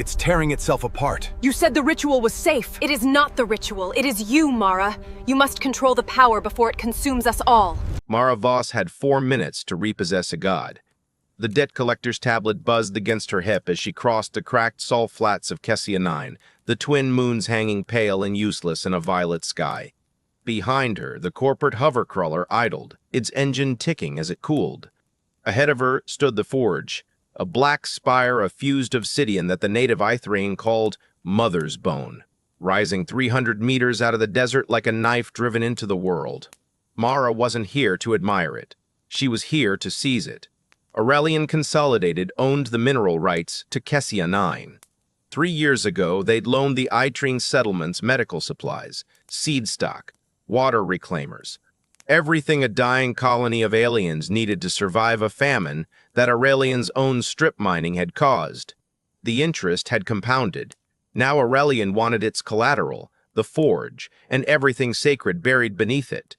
It's tearing itself apart. You said the ritual was safe. It is not the ritual. It is you, Mara. You must control the power before it consumes us all. Mara Voss had 4 minutes to repossess a god. The debt collector's tablet buzzed against her hip as she crossed the cracked salt flats of Kessia 9, the twin moons hanging pale and useless in a violet sky. Behind her, the corporate hovercrawler idled, its engine ticking as it cooled. Ahead of her stood the forge, a black spire of fused obsidian that the native Ithreen called Mother's Bone, rising 300 meters out of the desert like a knife driven into the world. Mara wasn't here to admire it. She was here to seize it. Aurelian Consolidated owned the mineral rights to Kessia 9. 3 years ago, they'd loaned the Ithreen settlements medical supplies, seed stock, water reclaimers, everything a dying colony of aliens needed to survive a famine that Aurelian's own strip mining had caused. The interest had compounded. Now Aurelian wanted its collateral, the forge, and everything sacred buried beneath it.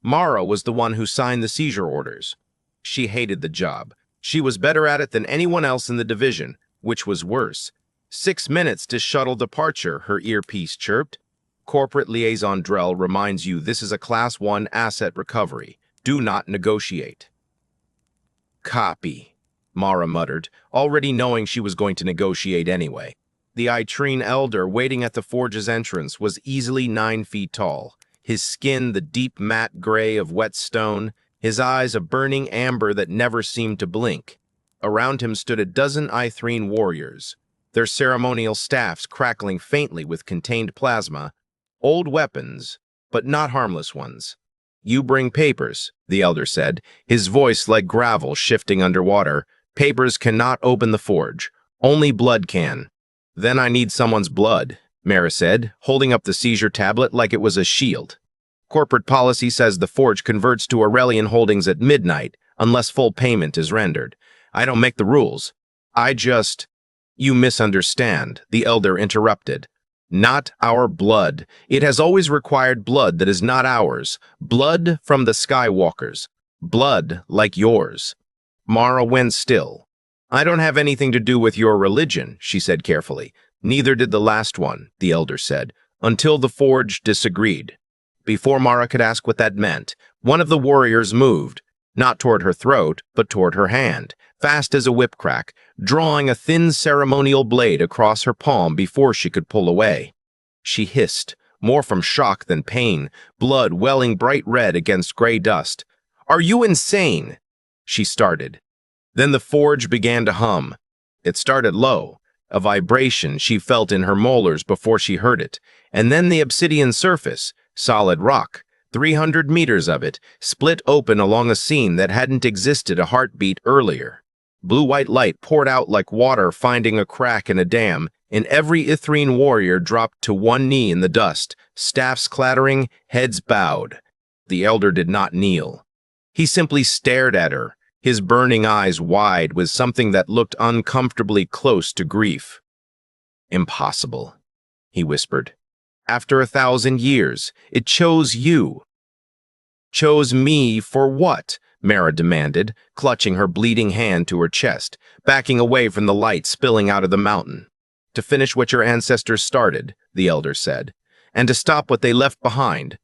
Mara was the one who signed the seizure orders. She hated the job. She was better at it than anyone else in the division, which was worse. 6 minutes to shuttle departure, her earpiece chirped. Corporate Liaison Drell reminds you this is a Class 1 asset recovery. Do not negotiate. Copy, Mara muttered, already knowing she was going to negotiate anyway. The Ithreen elder waiting at the forge's entrance was easily 9 feet tall, his skin the deep matte gray of wet stone, his eyes a burning amber that never seemed to blink. Around him stood a dozen Ithreen warriors, their ceremonial staffs crackling faintly with contained plasma, old weapons, but not harmless ones. You bring papers, the elder said, his voice like gravel shifting underwater. Papers cannot open the forge. Only blood can. Then I need someone's blood, Mara said, holding up the seizure tablet like it was a shield. Corporate policy says the forge converts to Aurelian holdings at midnight, unless full payment is rendered. I don't make the rules. You misunderstand, the elder interrupted. Not our blood. It has always required blood that is not ours. Blood from the Skywalkers. Blood like yours. Mara went still. I don't have anything to do with your religion, she said carefully. Neither did the last one, the elder said, until the forge disagreed. Before Mara could ask what that meant, one of the warriors moved, not toward her throat, but toward her hand, fast as a whip crack, drawing a thin ceremonial blade across her palm before she could pull away. She hissed, more from shock than pain, blood welling bright red against gray dust. Are you insane? She started. Then the forge began to hum. It started low, a vibration she felt in her molars before she heard it, and then the obsidian surface, solid rock, 300 meters of it, split open along a seam that hadn't existed a heartbeat earlier. Blue-white light poured out like water finding a crack in a dam, and every Ithreen warrior dropped to one knee in the dust, staffs clattering, heads bowed. The elder did not kneel. He simply stared at her, his burning eyes wide with something that looked uncomfortably close to grief. Impossible, he whispered. After 1,000 years, it chose you. Chose me for what? Mara demanded, clutching her bleeding hand to her chest, backing away from the light spilling out of the mountain. To finish what your ancestors started, the elder said, and to stop what they left behind.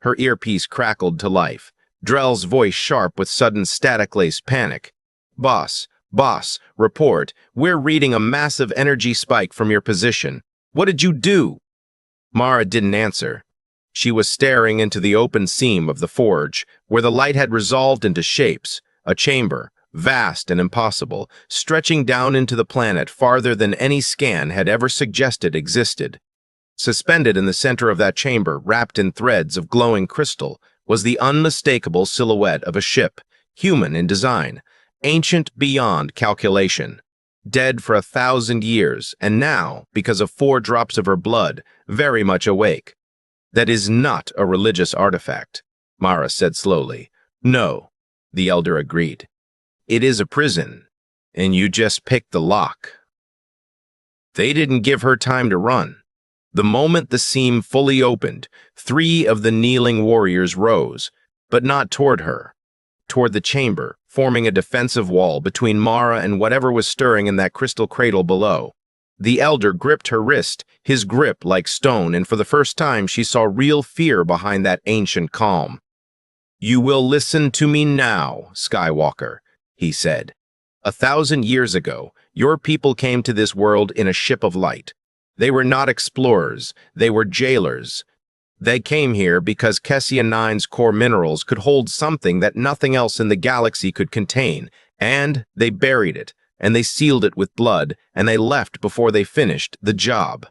Her earpiece crackled to life, Drell's voice sharp with sudden static-laced panic. Boss, report. We're reading a massive energy spike from your position. What did you do? Mara didn't answer. She was staring into the open seam of the forge, where the light had resolved into shapes, a chamber, vast and impossible, stretching down into the planet farther than any scan had ever suggested existed. Suspended in the center of that chamber, wrapped in threads of glowing crystal, was the unmistakable silhouette of a ship, human in design, ancient beyond calculation, dead for 1,000 years, and now, because of 4 drops of her blood, very much awake. That is not a religious artifact, Mara said slowly. No, the elder agreed. It is a prison, and you just picked the lock. They didn't give her time to run. The moment the seam fully opened, 3 of the kneeling warriors rose, but not toward her, toward the chamber, forming a defensive wall between Mara and whatever was stirring in that crystal cradle below. The elder gripped her wrist, his grip like stone, and for the first time she saw real fear behind that ancient calm. "You will listen to me now, Skywalker," he said. "1,000 years ago, your people came to this world in a ship of light. They were not explorers, they were jailers. They came here because Kessia 9's core minerals could hold something that nothing else in the galaxy could contain, and they buried it, and they sealed it with blood, and they left before they finished the job."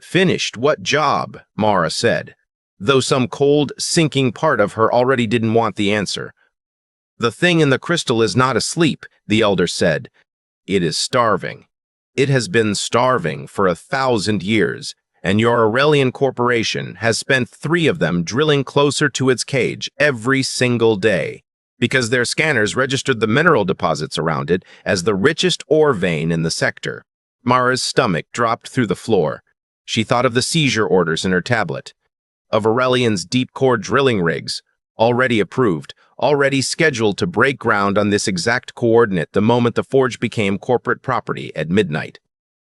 "Finished what job?" Mara said, though some cold, sinking part of her already didn't want the answer. "The thing in the crystal is not asleep," the elder said. "It is starving. It has been starving for 1,000 years, and your Aurelian corporation has spent 3 of them drilling closer to its cage every single day, because their scanners registered the mineral deposits around it as the richest ore vein in the sector." Mara's stomach dropped through the floor. She thought of the seizure orders in her tablet, of Aurelian's deep-core drilling rigs, already approved, already scheduled to break ground on this exact coordinate the moment the forge became corporate property at midnight.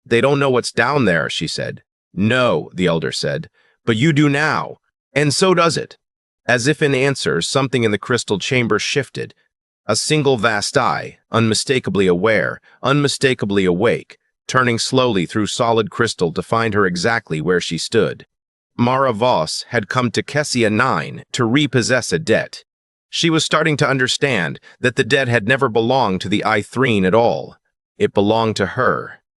"They don't know what's down there," she said. "No," the elder said, "but you do now, and so does it." As if in answer, something in the crystal chamber shifted. A single vast eye, unmistakably aware, unmistakably awake, turning slowly through solid crystal to find her exactly where she stood. Mara Voss had come to Kessia 9 to repossess a debt. She was starting to understand that the debt had never belonged to the Ithreen at all. It belonged to her,